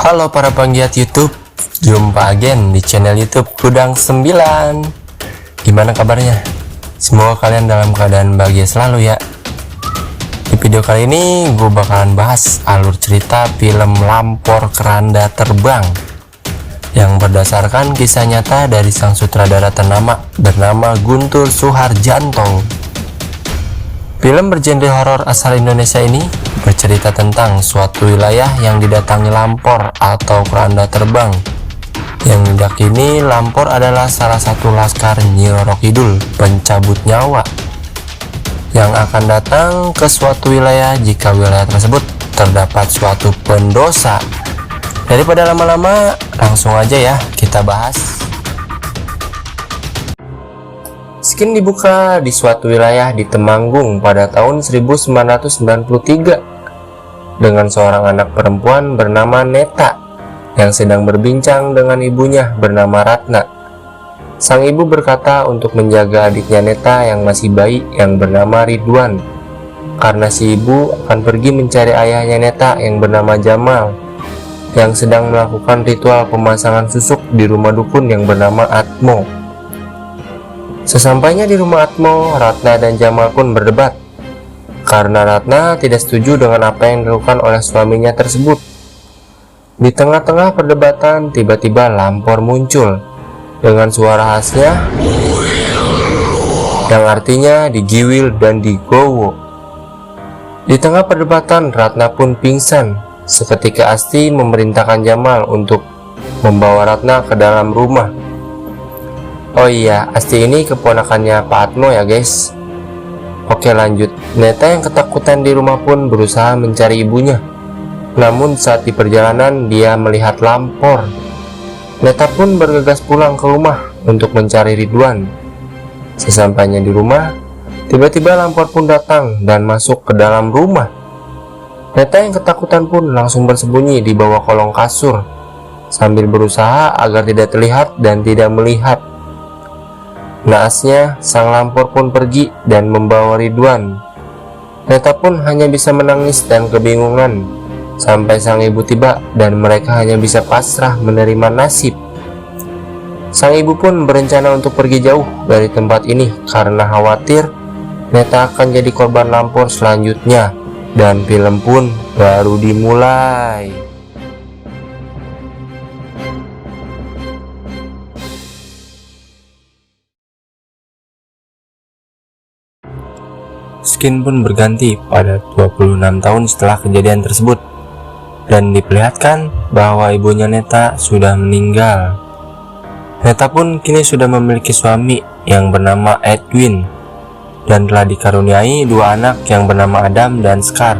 Halo para penggiat YouTube, jumpa again di channel YouTube Gudang 9. Gimana kabarnya? Semoga kalian dalam keadaan bahagia selalu ya. Di video kali ini gue bakalan bahas alur cerita film Lampor Keranda Terbang yang berdasarkan kisah nyata dari sang sutradara ternama bernama Guntur Suharjanto. Film bergenre horor asal Indonesia ini bercerita tentang suatu wilayah yang didatangi lampor atau keranda terbang. Yang diyakini lampor adalah salah satu laskar Nyi Roro Kidul, pencabut nyawa, yang akan datang ke suatu wilayah jika wilayah tersebut terdapat suatu pendosa. Daripada lama-lama, langsung aja ya kita bahas. Skin dibuka di suatu wilayah di Temanggung pada tahun 1993 dengan seorang anak perempuan bernama Neta yang sedang berbincang dengan ibunya bernama Ratna. Sang ibu berkata untuk menjaga adiknya Neta yang masih bayi yang bernama Ridwan, karena si ibu akan pergi mencari ayahnya Neta yang bernama Jamal yang sedang melakukan ritual pemasangan susuk di rumah dukun yang bernama Atmo. Sesampainya di rumah Atmo, Ratna dan Jamal pun berdebat karena Ratna tidak setuju dengan apa yang dilakukan oleh suaminya tersebut. Di tengah-tengah perdebatan, tiba-tiba Lampor muncul dengan suara khasnya yang artinya digiwil dan digowo. Di tengah perdebatan, Ratna pun pingsan. Seketika Asti memerintahkan Jamal untuk membawa Ratna ke dalam rumah. Oh iya, Asti ini keponakannya Pak Atmo ya guys. Oke lanjut. Neta yang ketakutan di rumah pun berusaha mencari ibunya. Namun saat di perjalanan dia melihat Lampor. Neta pun bergegas pulang ke rumah untuk mencari Ridwan. Sesampainya di rumah, tiba-tiba Lampor pun datang dan masuk ke dalam rumah. Neta yang ketakutan pun langsung bersembunyi di bawah kolong kasur sambil berusaha agar tidak terlihat dan tidak melihat. Naasnya, sang Lampor pun pergi dan membawa Ridwan. Neta pun hanya bisa menangis dan kebingungan sampai sang ibu tiba dan mereka hanya bisa pasrah menerima nasib. Sang ibu pun berencana untuk pergi jauh dari tempat ini karena khawatir Neta akan jadi korban Lampor selanjutnya, dan film pun baru dimulai. Skin pun berganti pada 26 tahun setelah kejadian tersebut dan diperlihatkan bahwa ibunya Neta sudah meninggal. Neta pun kini sudah memiliki suami yang bernama Edwin dan telah dikaruniai dua anak yang bernama Adam dan Scar.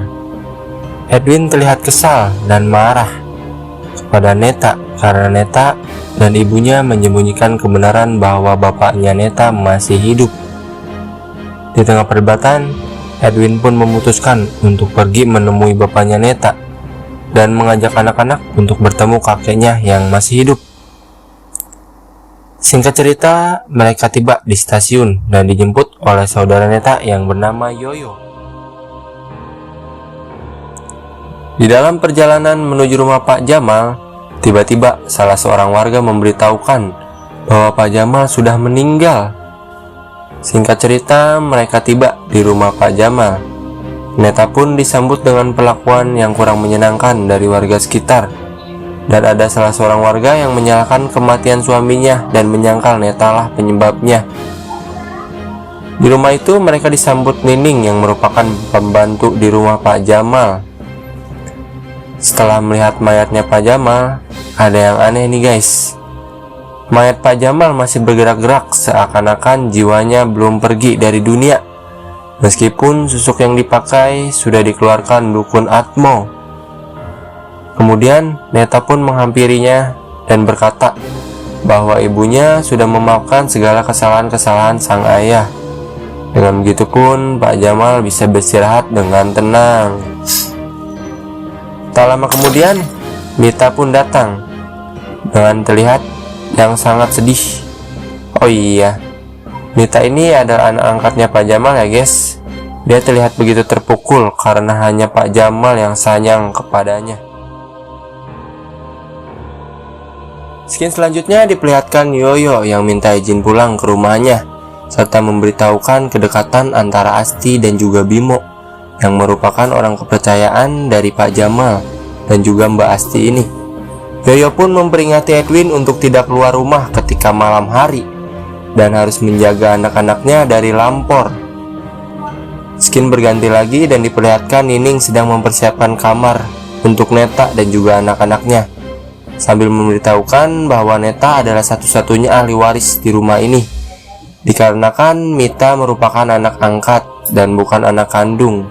Edwin terlihat kesal dan marah kepada Neta karena Neta dan ibunya menyembunyikan kebenaran bahwa bapaknya Neta masih hidup. Di tengah perdebatan, Edwin pun memutuskan untuk pergi menemui bapaknya Neta dan mengajak anak-anak untuk bertemu kakeknya yang masih hidup. Singkat cerita, mereka tiba di stasiun dan dijemput oleh saudara Neta yang bernama Yoyo. Di dalam perjalanan menuju rumah Pak Jamal, tiba-tiba salah seorang warga memberitahukan bahwa Pak Jamal sudah meninggal. Singkat cerita, mereka tiba di rumah Pak Jamal. Neta pun disambut dengan perlakuan yang kurang menyenangkan dari warga sekitar. Dan ada salah seorang warga yang menyalahkan kematian suaminya dan menyangkal Neta lah penyebabnya. Di rumah itu mereka disambut Nining yang merupakan pembantu di rumah Pak Jamal. Setelah melihat mayatnya Pak Jamal, ada yang aneh nih guys. Mayat Pak Jamal masih bergerak-gerak seakan-akan jiwanya belum pergi dari dunia, meskipun susuk yang dipakai sudah dikeluarkan dukun Atmo. Kemudian Neta pun menghampirinya dan berkata bahwa ibunya sudah memaafkan segala kesalahan-kesalahan sang ayah. Dengan begitu pun Pak Jamal bisa beristirahat dengan tenang. Tak lama kemudian Mita pun datang dengan terlihat yang sangat sedih. Oh iya, Mita ini adalah anak angkatnya Pak Jamal ya guys. Dia terlihat begitu terpukul karena hanya Pak Jamal yang sayang kepadanya. Scene selanjutnya diperlihatkan Yoyo yang minta izin pulang ke rumahnya, serta memberitahukan kedekatan antara Asti dan juga Bimo, yang merupakan orang kepercayaan dari Pak Jamal dan juga Mbak Asti ini. Yoyo pun memperingati Edwin untuk tidak keluar rumah ketika malam hari dan harus menjaga anak-anaknya dari lampor. Skin berganti lagi dan diperlihatkan Nining sedang mempersiapkan kamar untuk Neta dan juga anak-anaknya, sambil memberitahukan bahwa Neta adalah satu-satunya ahli waris di rumah ini, dikarenakan Mita merupakan anak angkat dan bukan anak kandung.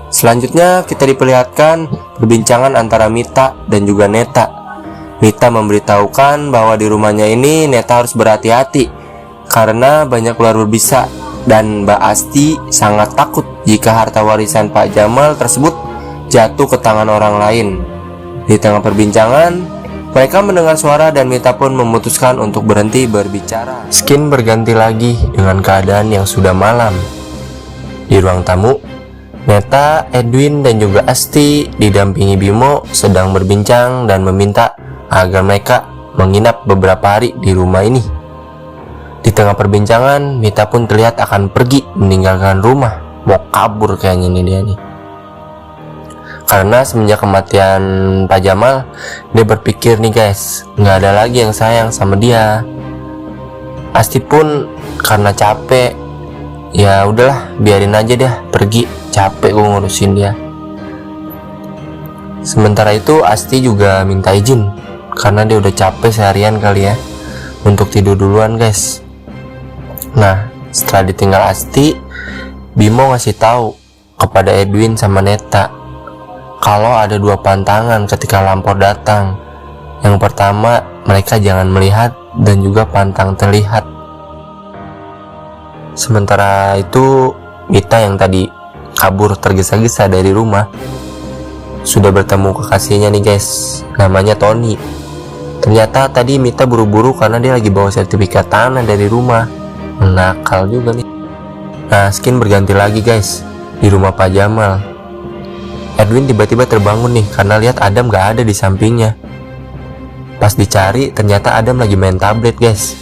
Selanjutnya kita diperlihatkan perbincangan antara Mita dan juga Neta. Mita memberitahukan bahwa di rumahnya ini Neta harus berhati-hati karena banyak ular berbisa, dan Mbak Asti sangat takut jika harta warisan Pak Jamal tersebut jatuh ke tangan orang lain. Di tengah perbincangan, mereka mendengar suara dan Mita pun memutuskan untuk berhenti berbicara. Skin berganti lagi dengan keadaan yang sudah malam. Di ruang tamu, Neta, Edwin, dan juga Asti didampingi Bimo sedang berbincang dan meminta agar mereka menginap beberapa hari di rumah ini. Di tengah perbincangan, Mita pun terlihat akan pergi meninggalkan rumah, mau kabur kayaknya nih dia nih. Karena semenjak kematian Pak Jamal, dia berpikir nih guys, nggak ada lagi yang sayang sama dia. Asti pun karena capek, ya udahlah biarin aja deh pergi, capek gue ngurusin dia. Sementara itu Asti juga minta izin karena dia udah capek seharian kali ya, untuk tidur duluan guys. Nah, setelah ditinggal Asti, Bimo ngasih tahu kepada Edwin sama Neta kalau ada dua pantangan ketika lampor datang. Yang pertama, mereka jangan melihat dan juga pantang terlihat. Sementara itu, Mita yang tadi kabur tergesa-gesa dari rumah sudah bertemu kekasihnya nih guys, namanya Tony. Ternyata tadi Mita buru-buru karena dia lagi bawa sertifikat tanah dari rumah. Nakal juga nih. Nah, skin berganti lagi guys di rumah Pak Jamal. Edwin tiba-tiba terbangun nih karena lihat Adam gak ada di sampingnya. Pas dicari ternyata Adam lagi main tablet guys.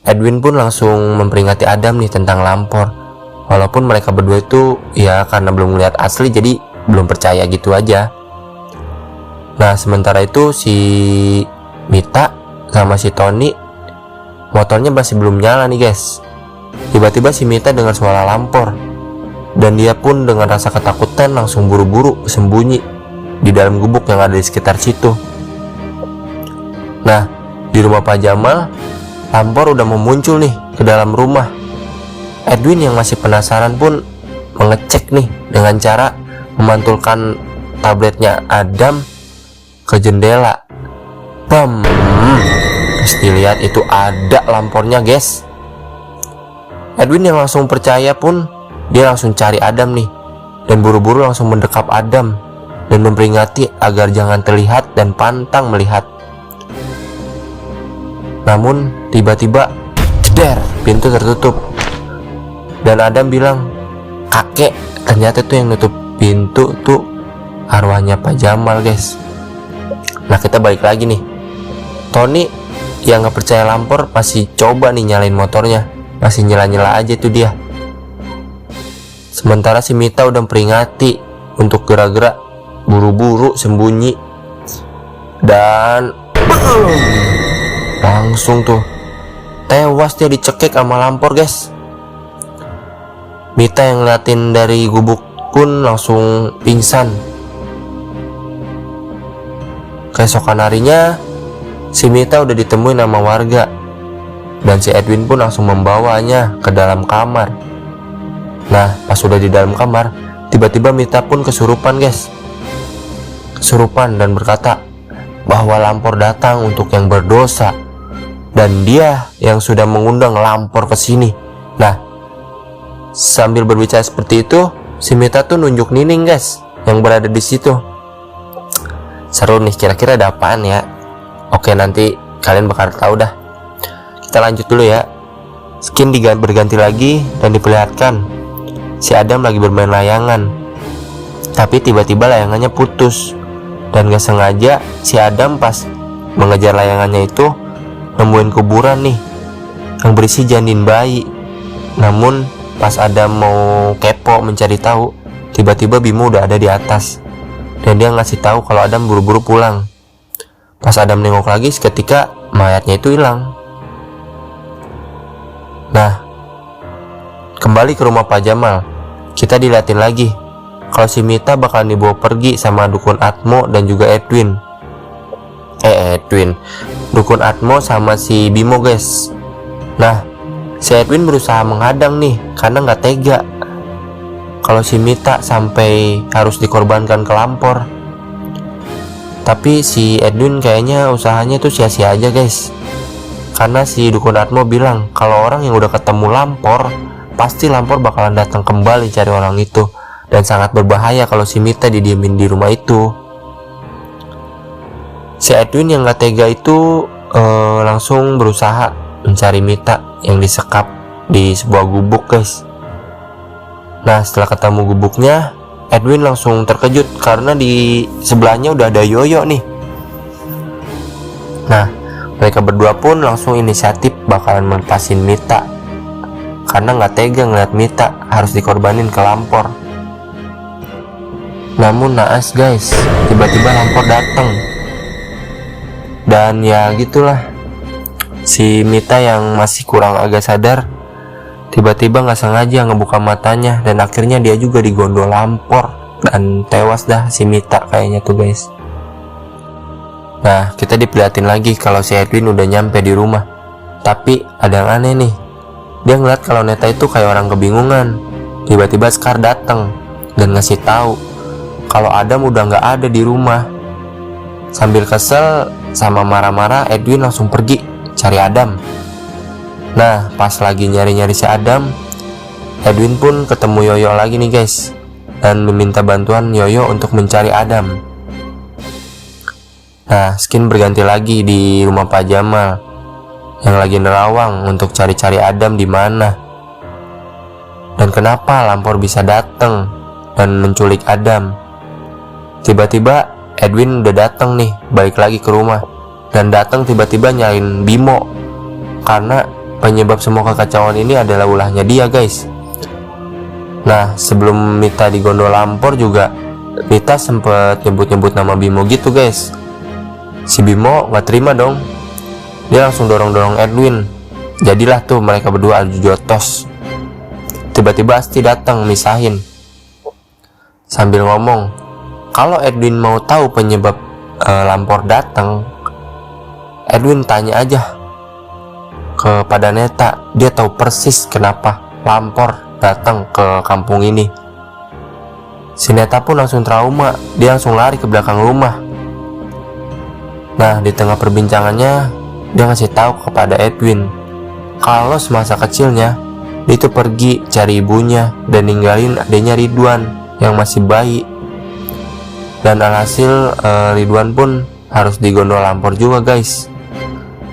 Edwin pun langsung memperingati Adam nih tentang lampor. Walaupun mereka berdua itu ya karena belum melihat asli jadi belum percaya gitu aja. Nah, sementara itu si Mita sama si Tony motornya masih belum nyala nih guys. Tiba-tiba si Mita dengar suara lampor, dan dia pun dengan rasa ketakutan langsung buru-buru sembunyi di dalam gubuk yang ada di sekitar situ. Nah, di rumah Pak Jamal, lampor udah mau muncul nih ke dalam rumah. Edwin yang masih penasaran pun mengecek nih dengan cara memantulkan tabletnya Adam ke jendela. Bam! Terus dilihat itu ada lampornya guys. Edwin yang langsung percaya pun dia langsung cari Adam nih, dan buru-buru langsung mendekap Adam dan memperingati agar jangan terlihat dan pantang melihat. Namun tiba-tiba jeder, pintu tertutup dan Adam bilang, kakek, ternyata tuh yang nutup pintu tuh arwahnya Pak Jamal guys. Nah, kita balik lagi nih. Tony yang gak percaya lampor masih coba nih nyalain motornya, masih nyela-nyela aja tuh dia. Sementara si Mita udah peringati untuk gerak-gerak, buru-buru sembunyi, dan langsung tuh tewas dia dicekik sama lampor guys. Mita yang ngeliatin dari gubuk pun langsung pingsan. Keesokan harinya si Mita udah ditemuin sama warga, dan si Edwin pun langsung membawanya ke dalam kamar. Nah, pas udah di dalam kamar, tiba-tiba Mita pun kesurupan guys. Kesurupan dan berkata bahwa lampor datang untuk yang berdosa, dan dia yang sudah mengundang lampor ke sini. Nah, sambil berbicara seperti itu, si Mita tuh nunjuk Nining guys yang berada di situ. Seru nih, kira-kira ada apaan ya? Oke, nanti kalian bakal tahu dah. kita lanjut dulu ya. Skin berganti lagi dan diperlihatkan si Adam lagi bermain layangan, tapi tiba-tiba layangannya putus. Dan gak sengaja si Adam pas mengejar layangannya itu nemuin kuburan nih yang berisi janin bayi. Namun pas Adam mau kepo mencari tahu, tiba-tiba Bimo udah ada di atas dan dia ngasih tahu kalau Adam buru-buru pulang. Pas Adam nengok lagi, seketika mayatnya itu hilang. Nah, kembali ke rumah Pak Jamal, kita diliatin lagi kalau si Mita bakalan dibawa pergi sama dukun Atmo dan juga Edwin. Dukun Atmo sama si Bimo guys. Nah, si Edwin berusaha menghadang nih karena nggak tega kalau si Mita sampai harus dikorbankan ke Lampor. Tapi si Edwin kayaknya usahanya tuh sia-sia aja guys, karena si dukun Atmo bilang kalau orang yang udah ketemu Lampor, pasti Lampor bakalan datang kembali cari orang itu, dan sangat berbahaya kalau si Mita didiemin di rumah itu. Si Edwin yang gak tega itu langsung berusaha mencari Mita yang disekap di sebuah gubuk guys. Nah, setelah ketemu gubuknya, Edwin langsung terkejut karena di sebelahnya udah ada Yoyo nih. Nah, mereka berdua pun langsung inisiatif bakalan melepasin Mita karena nggak tega ngeliat Mita harus dikorbanin ke Lampor. Namun naas guys, tiba-tiba Lampor datang. Dan ya gitulah, si Mita yang masih kurang agak sadar tiba-tiba nggak sengaja ngebuka matanya, dan akhirnya dia juga digondol Lampor dan tewas dah si Mita kayaknya tuh guys. Nah, kita diperlihatin lagi kalau si Edwin udah nyampe di rumah. Tapi ada yang aneh nih, dia ngeliat kalau Neta itu kayak orang kebingungan. Tiba-tiba Scar datang dan ngasih tahu kalau Adam udah nggak ada di rumah. Sambil kesel sama marah-marah, Edwin langsung pergi cari Adam. Nah, pas lagi nyari-nyari si Adam, Edwin pun ketemu Yoyo lagi nih guys, dan meminta bantuan Yoyo untuk mencari Adam. Nah, skin berganti lagi di rumah Pak Jamal yang lagi nerawang untuk cari-cari Adam di mana. Dan kenapa Lampor bisa datang dan menculik Adam? Tiba-tiba Edwin udah datang nih, balik lagi ke rumah, dan datang tiba-tiba nyariin Bimo karena penyebab semua kekacauan ini adalah ulahnya dia guys. Nah, sebelum Mita digondol Lampor juga, Mita sempet nyebut-nyebut nama Bimo gitu guys. Si Bimo gak terima dong, dia langsung dorong-dorong Edwin. Jadilah tuh mereka berdua adu jotos. Tiba-tiba Asti datang misahin sambil ngomong kalau Edwin mau tahu penyebab Lampor datang, Edwin tanya aja kepada Neta, dia tahu persis kenapa Lampor datang ke kampung ini. Si Neta pun langsung trauma, dia langsung lari ke belakang rumah. Nah, di tengah perbincangannya, dia ngasih tahu kepada Edwin kalau semasa kecilnya dia itu pergi cari ibunya dan ninggalin adiknya Ridwan yang masih bayi. Dan alhasil Ridwan pun harus digondol Lampor juga guys.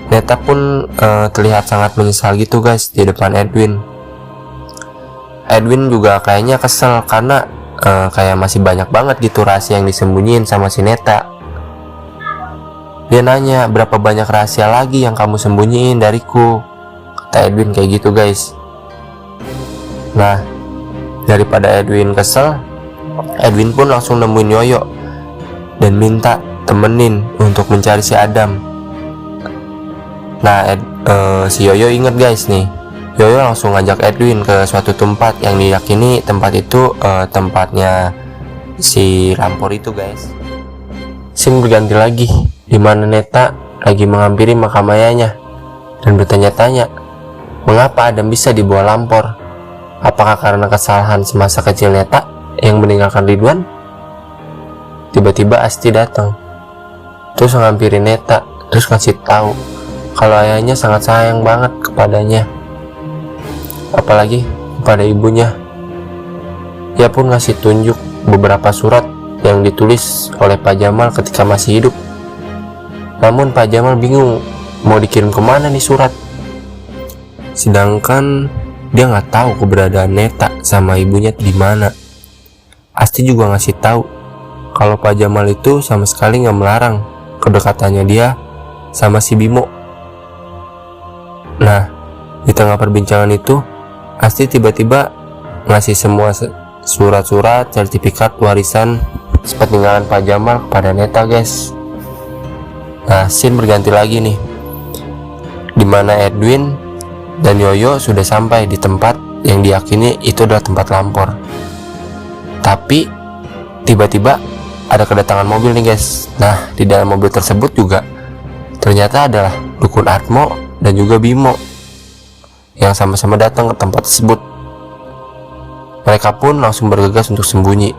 Neta pun terlihat sangat menyesal gitu guys di depan Edwin. Edwin juga kayaknya kesel karena kayak masih banyak banget gitu rahasia yang disembunyiin sama si Neta. Dia nanya, berapa banyak rahasia lagi yang kamu sembunyiin dariku? Kata Edwin kayak gitu guys. Nah, daripada Edwin kesel, Edwin pun langsung nemuin Yoyo dan minta temenin untuk mencari si Adam. Nah, si Yoyo inget guys nih, Yoyo langsung ngajak Edwin ke suatu tempat yang diyakini tempat itu tempatnya si Lampor itu guys. Scene berganti lagi, dimana Neta lagi menghampiri makam ayahnya dan bertanya-tanya mengapa Adam bisa dibawa Lampor. Apakah karena kesalahan semasa kecil Neta yang meninggalkan Ridwan? Tiba-tiba Asti datang, terus menghampiri Neta, terus ngasih tahu kalau ayahnya sangat sayang banget kepadanya, apalagi kepada ibunya. Dia pun ngasih tunjuk beberapa surat yang ditulis oleh Pak Jamal ketika masih hidup. Namun Pak Jamal bingung mau dikirim kemana nih surat. Sedangkan dia nggak tahu keberadaan Neta sama ibunya di mana. Asti juga ngasih tahu kalau Pak Jamal itu sama sekali nggak melarang kedekatannya dia sama si Bimo. Nah, di tengah perbincangan itu, Asti tiba-tiba ngasih semua surat-surat sertifikat warisan sepeninggalan Pak Jamal kepada Neta, guys. Nah, scene berganti lagi nih, dimana Edwin dan Yoyo sudah sampai di tempat yang diyakini itu adalah tempat lampor. Tapi tiba-tiba ada kedatangan mobil nih, guys. Nah, di dalam mobil tersebut juga ternyata adalah Dukun Atmo dan juga Bimo yang sama-sama datang ke tempat tersebut. Mereka pun langsung bergegas untuk sembunyi.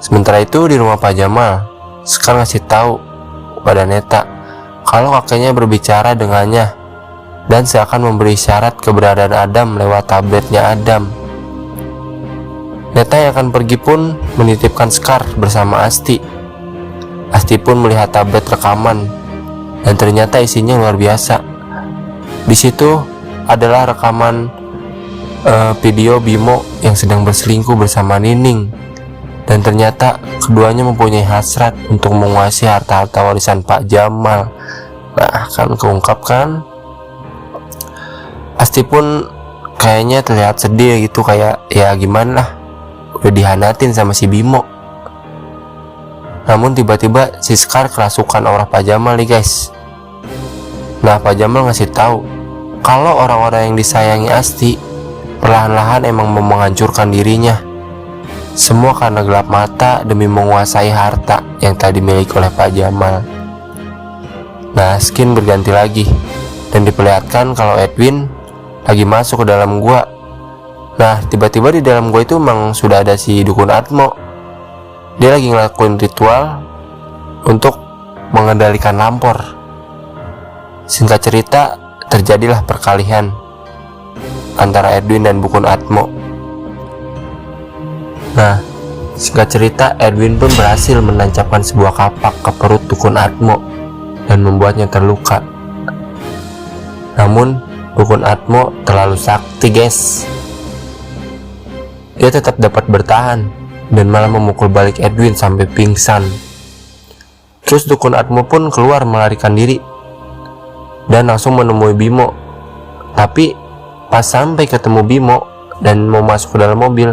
Sementara itu di rumah Pak Jamal, Sekar ngasih tahu pada Neta kalau kakeknya berbicara dengannya dan seakan memberi syarat keberadaan Adam lewat tabletnya Adam. Neta yang akan pergi pun menitipkan Sekar bersama Asti. Asti pun melihat tablet rekaman dan ternyata isinya luar biasa. Di situ adalah rekaman video Bimo yang sedang berselingkuh bersama Nining, dan ternyata keduanya mempunyai hasrat untuk menguasai harta-harta warisan Pak Jamal. Nah, kan keungkapkan. Asti pun kayaknya terlihat sedih gitu, kayak ya gimana lah, udah dihanatin sama si Bimo. Namun tiba-tiba si Sekar kerasukan aura Pak Jamal nih, guys. Nah, Pak Jamal ngasih tahu kalau orang-orang yang disayangi Asti perlahan-lahan emang mau menghancurkan dirinya. Semua karena gelap mata demi menguasai harta yang tadi dimiliki oleh Pak Jamal. Nah, skin berganti lagi dan diperlihatkan kalau Edwin lagi masuk ke dalam gua. Nah, tiba-tiba di dalam gua itu emang sudah ada si Dukun Atmo. Dia lagi ngelakuin ritual untuk mengendalikan lampor. Singkat cerita, terjadilah perkalian antara Edwin dan Dukun Atmo. Nah, singkat cerita, Edwin pun berhasil menancapkan sebuah kapak ke perut Dukun Atmo dan membuatnya terluka. Namun Dukun Atmo terlalu sakti, guys. Dia tetap dapat bertahan dan malah memukul balik Edwin sampai pingsan. Terus Dukun Atmo pun keluar melarikan diri dan langsung menemui Bimo. Tapi pas sampai ketemu Bimo dan mau masuk ke dalam mobil,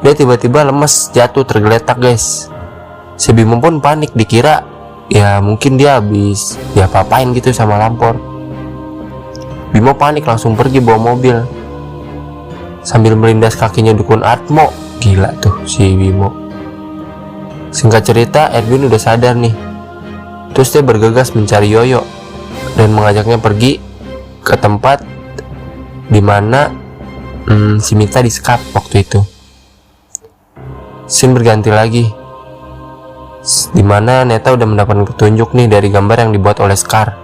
dia tiba-tiba lemes, jatuh tergeletak, guys. Si Bimo pun panik, dikira ya mungkin dia habis diapa-apain gitu sama lampor. Bimo panik langsung pergi bawa mobil sambil melindas kakinya Dukun Atmo. Gila tuh si Bimo. Singkat cerita, Edwin udah sadar nih. Terus dia bergegas mencari Yoyo dan mengajaknya pergi ke tempat dimana si Mita disekap waktu itu. Scene berganti lagi, dimana Neta udah mendapatkan petunjuk nih dari gambar yang dibuat oleh Sekar.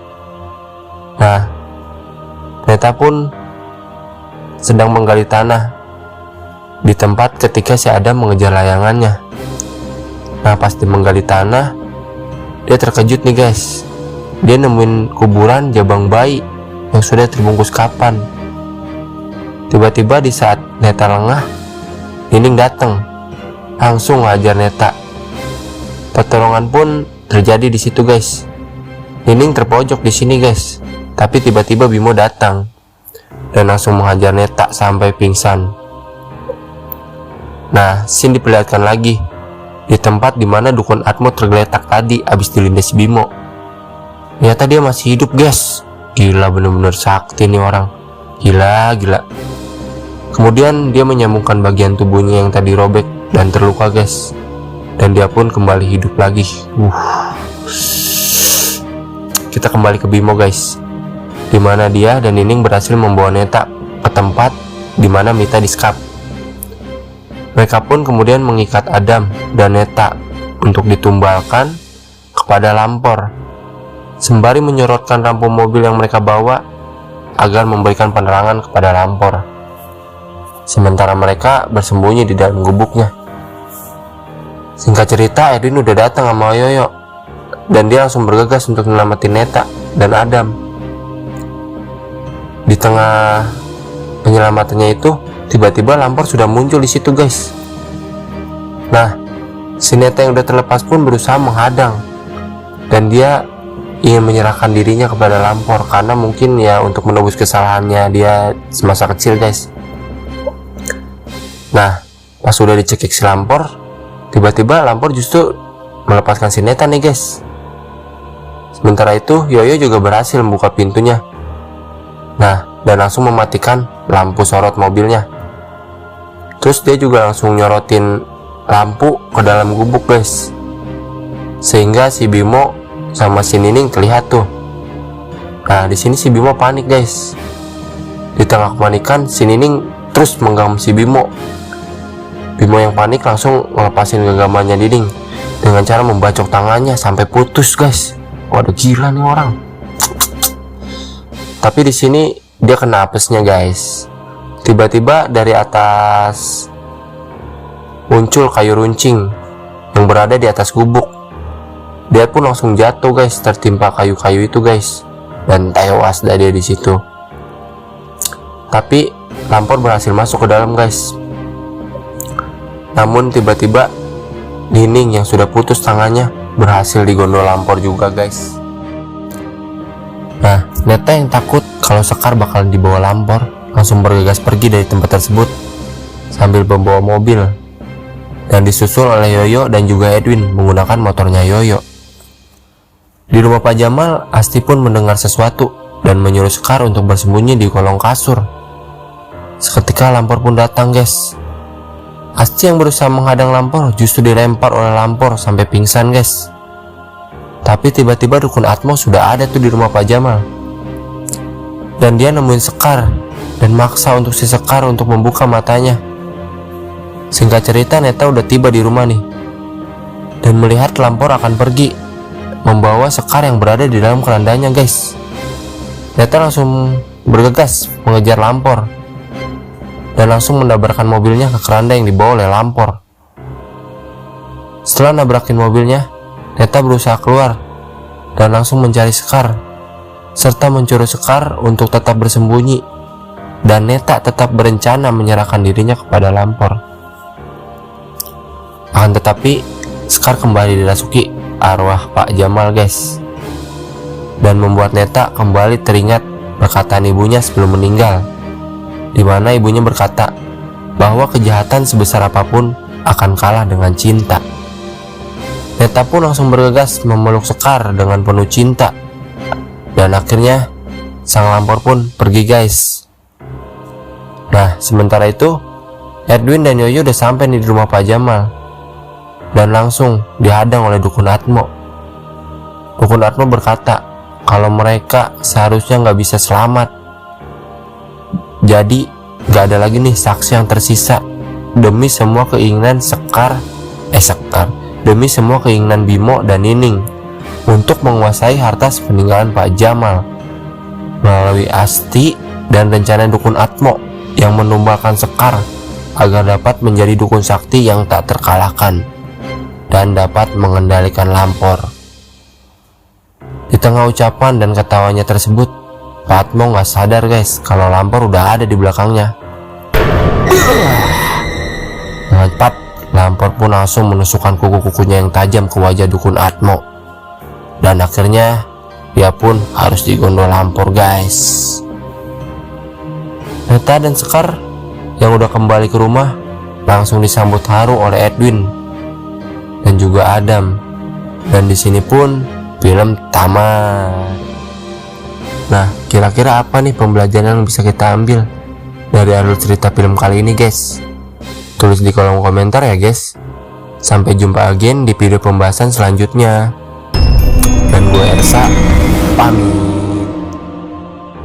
Nah, Neta pun sedang menggali tanah di tempat ketika si Adam mengejar layangannya. Nah, pas dia menggali tanah, dia terkejut nih, guys. Dia nemuin kuburan jabang bayi yang sudah terbungkus kapan. Tiba-tiba di saat Neta lengah, Nining datang, langsung ngajar Neta. Pertolongan pun terjadi di situ, guys. Nining terpojok di sini, guys. Tapi tiba-tiba Bimo datang dan langsung menghajar Neta sampai pingsan. Nah, scene diperlihatkan lagi di tempat dimana Dukun Atmo tergeletak tadi abis dilindas Bimo. Ternyata dia masih hidup, guys. Gila, bener-bener sakti nih orang. Gila. Kemudian dia menyambungkan bagian tubuhnya yang tadi robek dan terluka, guys. Dan dia pun kembali hidup lagi. Kita kembali ke Bimo, guys, dimana dia dan Nining berhasil membawa Neta ke tempat dimana Mita disekap. Mereka pun kemudian mengikat Adam dan Neta untuk ditumbalkan kepada lampor, sembari menyorotkan lampu mobil yang mereka bawa agar memberikan penerangan kepada lampor. Sementara mereka bersembunyi di dalam gubuknya. Singkat cerita, Edwin udah datang sama Yoyo dan dia langsung bergegas untuk menyelamatin Neta dan Adam. Di Di tengah penyelamatannya itu, tiba-tiba Lampor sudah muncul di situ guys. Nah, si Neta yang udah terlepas pun berusaha menghadang, dan dia ingin menyerahkan dirinya kepada Lampor karena mungkin ya untuk menebus kesalahannya dia semasa kecil guys. Nah, pas sudah dicekik si Lampor, tiba-tiba Lampor justru melepaskan si Neta nih guys. Sementara itu Yoyo juga berhasil membuka pintunya. Nah, dan langsung mematikan lampu sorot mobilnya. Terus dia juga langsung nyorotin lampu ke dalam gubuk guys, sehingga si Bimo sama si Nining terlihat tuh. Nah, di sini si Bimo panik guys. Di tengah kepanikan, si Nining terus menggenggam si Bimo. Bimo yang panik langsung ngelepasin genggamannya Nining dengan cara membacok tangannya sampai putus guys. Waduh, gila nih orang. Tapi di sini dia kena apesnya guys. Tiba-tiba dari atas muncul kayu runcing yang berada di atas gubuk. Dia pun langsung jatuh guys, tertimpa kayu-kayu itu guys, dan tewas dah dia di situ. Tapi Lampor berhasil masuk ke dalam guys. Namun tiba-tiba Nining yang sudah putus tangannya berhasil digondol Lampor juga guys. Nah, Neta yang takut kalau Sekar bakalan dibawa Lampor langsung bergegas pergi dari tempat tersebut sambil membawa mobil, dan disusul oleh Yoyo dan juga Edwin menggunakan motornya Yoyo. Di rumah Pak Jamal, Asti pun mendengar sesuatu dan menyuruh Sekar untuk bersembunyi di kolong kasur. Seketika Lampor pun datang guys. Asti yang berusaha menghadang Lampor justru dilempar oleh Lampor sampai pingsan guys. Tapi tiba-tiba dukun Atmo sudah ada tuh di rumah Pak Jamal, dan dia nemuin Sekar dan maksa untuk si Sekar untuk membuka matanya. Singkat cerita, Neta udah tiba di rumah nih dan melihat Lampor akan pergi membawa Sekar yang berada di dalam kerandanya guys. Neta langsung bergegas mengejar Lampor dan langsung mendabrakan mobilnya ke keranda yang dibawa oleh Lampor. Setelah nabrakin mobilnya, Neta berusaha keluar dan langsung mencari Sekar serta mencuri Sekar untuk tetap bersembunyi, dan Neta tetap berencana menyerahkan dirinya kepada Lampor. Akan tetapi Sekar kembali dirasuki arwah Pak Jamal guys, dan membuat Neta kembali teringat perkataan ibunya sebelum meninggal, di mana ibunya berkata bahwa kejahatan sebesar apapun akan kalah dengan cinta. Neta pun langsung bergegas memeluk Sekar dengan penuh cinta, dan akhirnya sang Lampor pun pergi guys. Nah, sementara itu Edwin dan Yoyo udah sampai di rumah Pak Jamal dan langsung dihadang oleh dukun Atmo. Dukun Atmo berkata kalau mereka seharusnya nggak bisa selamat. Jadi gak ada lagi nih saksi yang tersisa demi semua keinginan demi semua keinginan Bimo dan Nining untuk menguasai harta sepeninggalan Pak Jamal melalui Asti dan rencana dukun Atmo yang menumbalkan Sekar agar dapat menjadi dukun sakti yang tak terkalahkan dan dapat mengendalikan Lampor. Di tengah ucapan dan ketawanya tersebut, Pak Atmo gak sadar guys kalau Lampor udah ada di belakangnya. Dengan cepat, Lampor pun langsung menusukkan kuku-kukunya yang tajam ke wajah dukun Atmo, dan akhirnya dia pun harus digondol Lampor guys. Neta dan Sekar yang udah kembali ke rumah langsung disambut haru oleh Edwin dan juga Adam, dan di sini pun film tamat. Nah, kira-kira apa nih pembelajaran yang bisa kita ambil dari alur cerita film kali ini guys? Tulis di kolom komentar ya guys. Sampai jumpa lagi di video pembahasan selanjutnya. Dan gue Ersa, pamit.